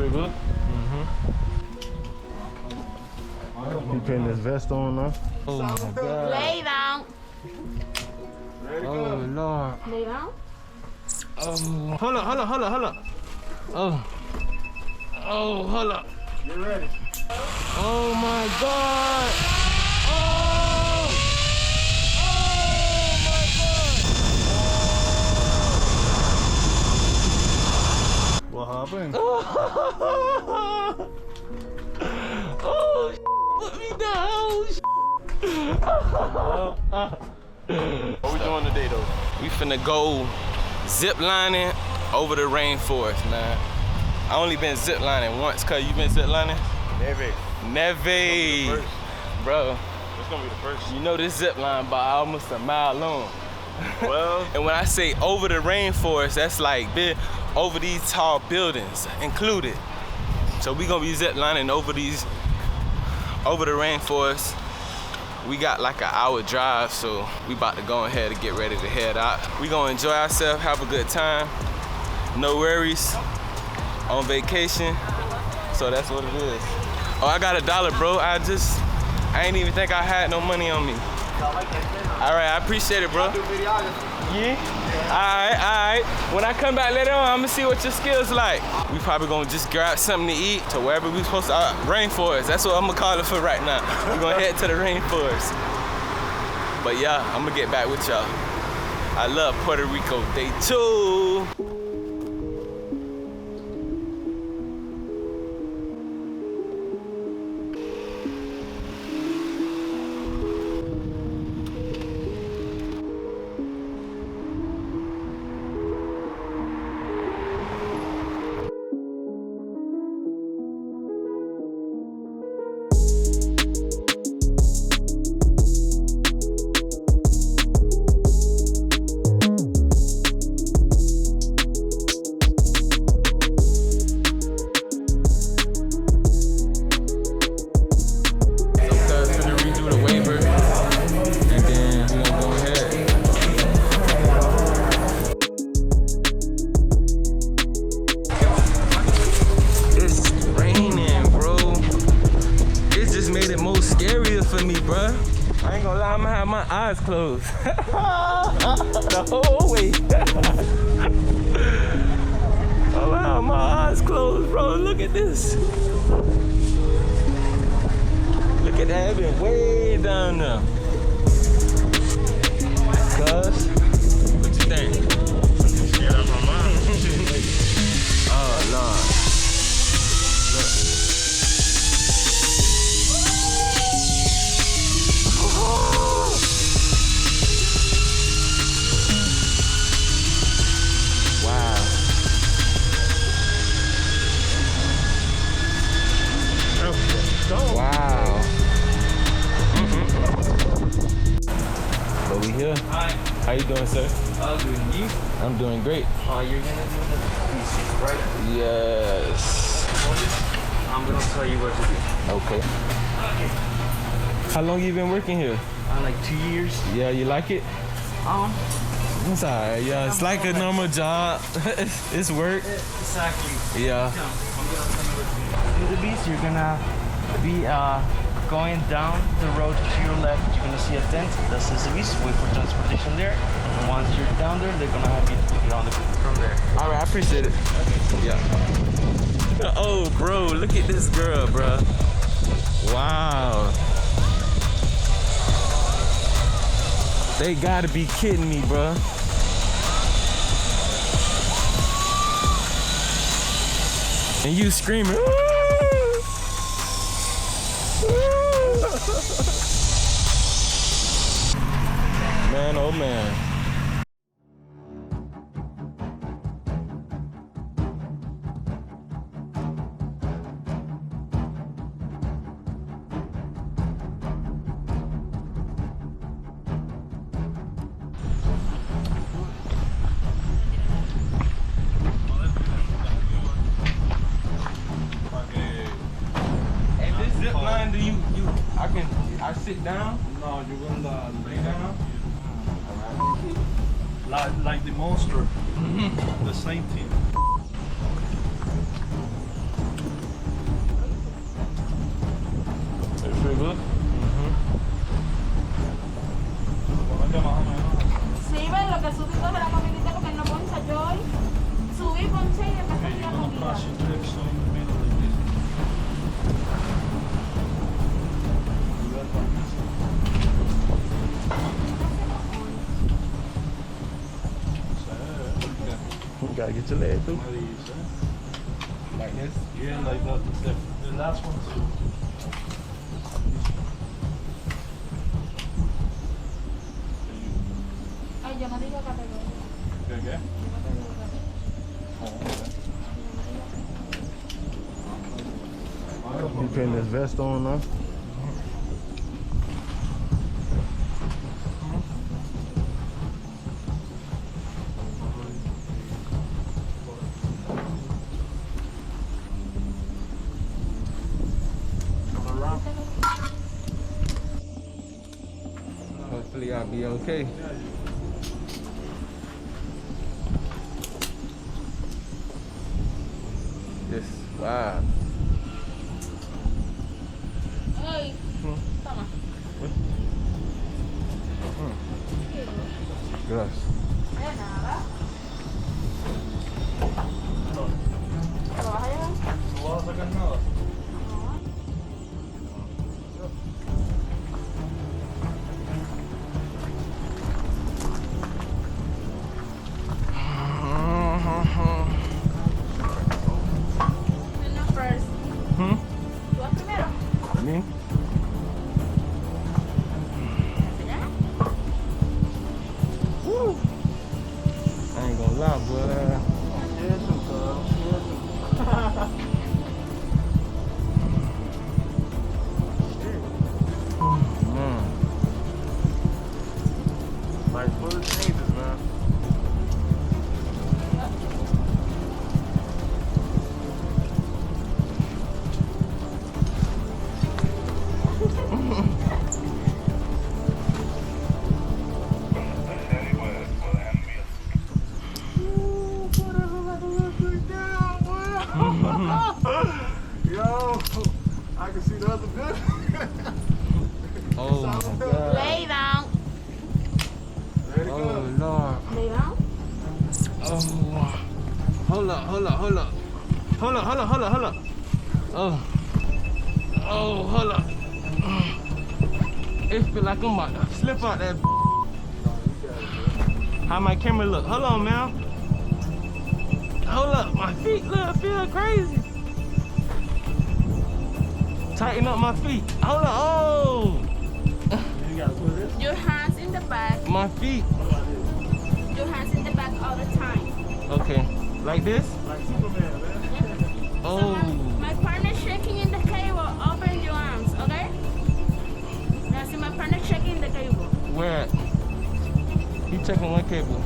feel good? He putting his vest on now. Oh my God. Lay down. Oh Lord. Lay down. Oh, hold up. Oh, hold up. Get ready. Oh my God. Oh my God. What happened? Oh, put me down. What we doing today though? We finna go zip lining over the rainforest, man. I only been zip lining once, cuz you been zip lining? Never. Bro. It's gonna be the first. You know this zip line by almost a mile long. Well. And when I say over the rainforest, that's like big over these tall buildings included. So we gonna be zip lining over the rainforest. We got like an hour drive, so we about to go ahead and get ready to head out. We gonna enjoy ourselves, have a good time. No worries, on vacation. So that's what it is. Oh, I got $1, bro. I ain't even think I had no money on me. All right, I appreciate it, bro. Yeah? All right. When I come back later on, I'm gonna see what your skills like. We probably gonna just grab something to eat to wherever we supposed to, rainforest. That's what I'm gonna call it for right now. We're gonna head to the rainforest. But yeah, I'm gonna get back with y'all. I love Puerto Rico Day 2. For me, bruh. I ain't gonna lie, I'm gonna have my eyes closed. The whole way. I'm gonna have my eyes closed, bro. Look at this. Look at that, been way down there. Cuz, what you think? Scared out my mind. Oh, Lord. Look. Wow. But we here. Hi. How you doing, sir? How good. You? I'm doing great. You're gonna do the pieces, right? Yes. I'm gonna tell you what to do. Okay. How long you been working here? Like 2 years. Yeah, you like it? It's alright. Yeah, it's like a normal job. It's work. Exactly. Yeah. I'm gonna tell you what to do. In the beach, you're gonna be going down the road to your left. You're gonna see a tent. That says the beach. Wait for transportation there. And once you're down there, they're gonna have you get on the from there. All right, I appreciate it. Yeah. Oh, bro, look at this girl, bro. Wow. They gotta be kidding me, bro. And you screaming. Man, oh man. Zip line, I sit down? No, you're gonna Lay down? like the monster. The same thing. Okay, you're gonna cross your legs so in the middle like this. You got You gotta get your leg too. like this? Yeah, like the last one too. Ay, yo no digo categoría. ¿Qué? Yo no te digo categoría. You putting this vest on now? Hopefully I'll be okay. This wow. Ay, toma. Gracias. De nada. ¿Te lo vas a llevar? No vas a sacar nada. No first. ¿Tú vas primero? Me? ¿Ya? I ain't gonna lie, boy. Man. Like full of changes, man. Yo, I can see the other bit. Oh my God. Lay down. Ready to Oh go. Lord. Lay down. Oh. Hold up. Oh. Oh, hold up. It feel like I'm about to slip out that. How my camera look? Hold on, man. Hold up, my feet look feel crazy. Tighten up my feet. Hold up. Oh, You gotta put this. Your hands in the back. my feet. Your hands in the back all the time. Okay, like this. Like Superman, man. Oh, My partner shaking in the cable. Open your arms, okay? Now see my partner shaking the cable. where? You checking what cable?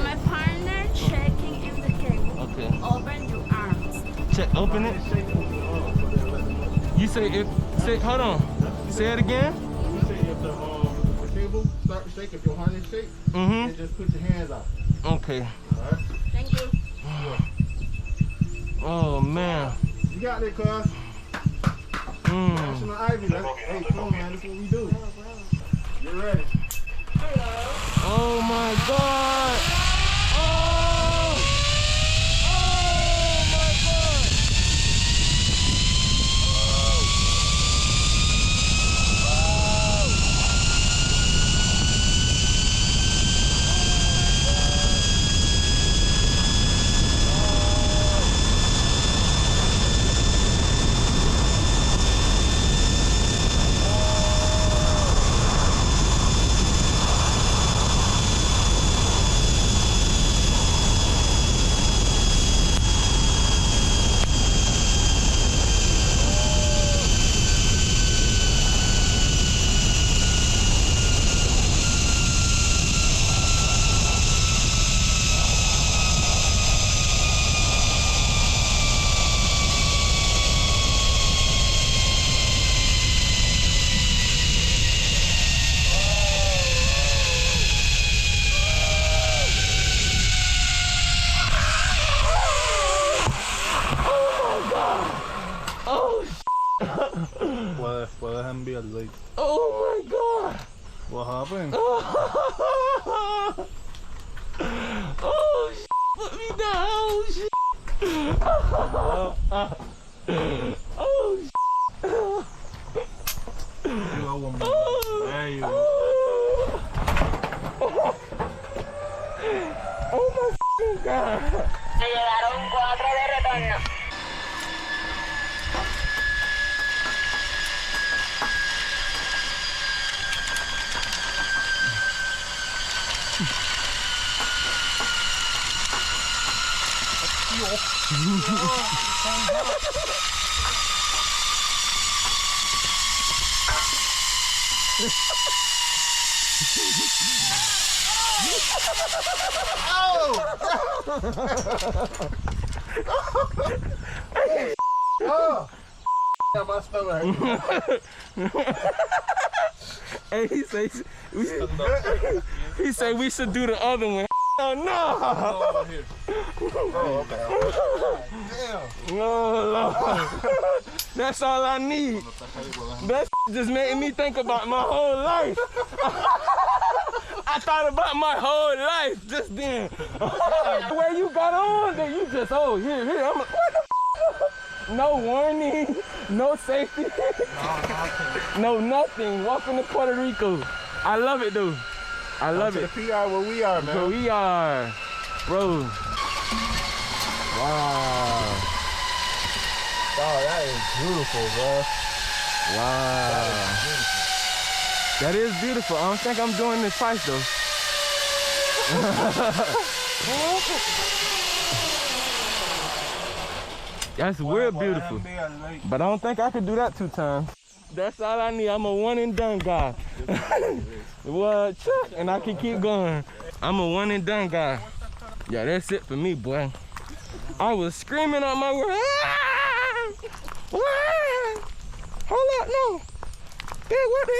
My partner shaking in the cable. Okay. Open your arms. Check. Open it. You say if. Say. Hold on. Say it again. You say if the cable start to shake, if your harness shake, Mhm. then just put your hands out. Okay. Alright? Thank you. Oh man. You got it, cuz. National Ivy. Hey, come on, man. This is what we do. Get ready. Oh my God. Oh. Oh my God. Puedes enviar like. Oh my God. What happened? Oh shit. Put me down. Oh shit. Oh, oh my God. Me llegaron 4 de retorno. My stomach. Hey, he say we should do the other one. Oh no! Oh, okay. No, Lord. That's all I need. That just made me think about my whole life. I thought about my whole life just then. Where you got on, then you just, oh, here. I'm like, what the no warning, no safety, no nothing. Welcome to Puerto Rico. I love it, though. I love it. The PR where we are, man. Where we are, bro. Wow. Oh, that is beautiful, bro. Wow. That is beautiful. I don't think I'm doing this twice, though. That's real beautiful. But I don't think I could do that 2 times. That's all I need. I'm a one and done guy. What? And I can keep going. I'm a one and done guy. Yeah, that's it for me, boy. I was screaming out my word. Ah! Ah! Hold up, no. Hey, what the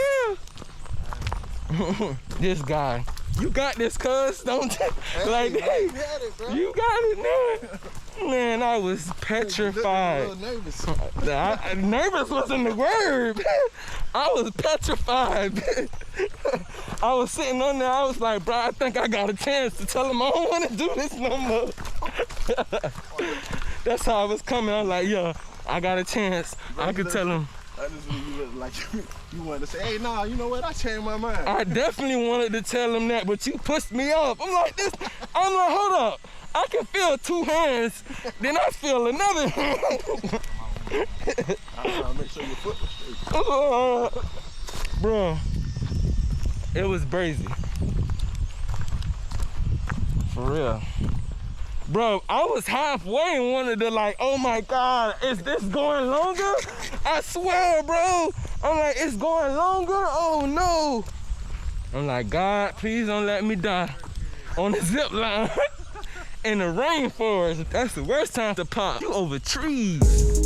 hell? This guy. You got this, cuz, don't you? Like, hey, you got it, man. Man, I was petrified. Nervous wasn't the word. I was petrified. I was sitting on there, I was like, bro, I think I got a chance to tell him I don't want to do this no more. That's how I was coming. I was like, yo, I got a chance. I could tell him. I just really look like you wanted to say, hey, nah, you know what? I changed my mind. I definitely wanted to tell him that, but you pushed me off. I'm like, hold up. I can feel 2 hands, then I feel another hand. I'm trying to make sure your foot was straight. Bro, it was crazy. For real. Bro, I was halfway and wanted to like, oh my God, is this going longer? I swear, bro. I'm like, it's going longer? Oh no. I'm like, God, please don't let me die on the zip line in the rainforest. That's the worst time to pop. You over trees.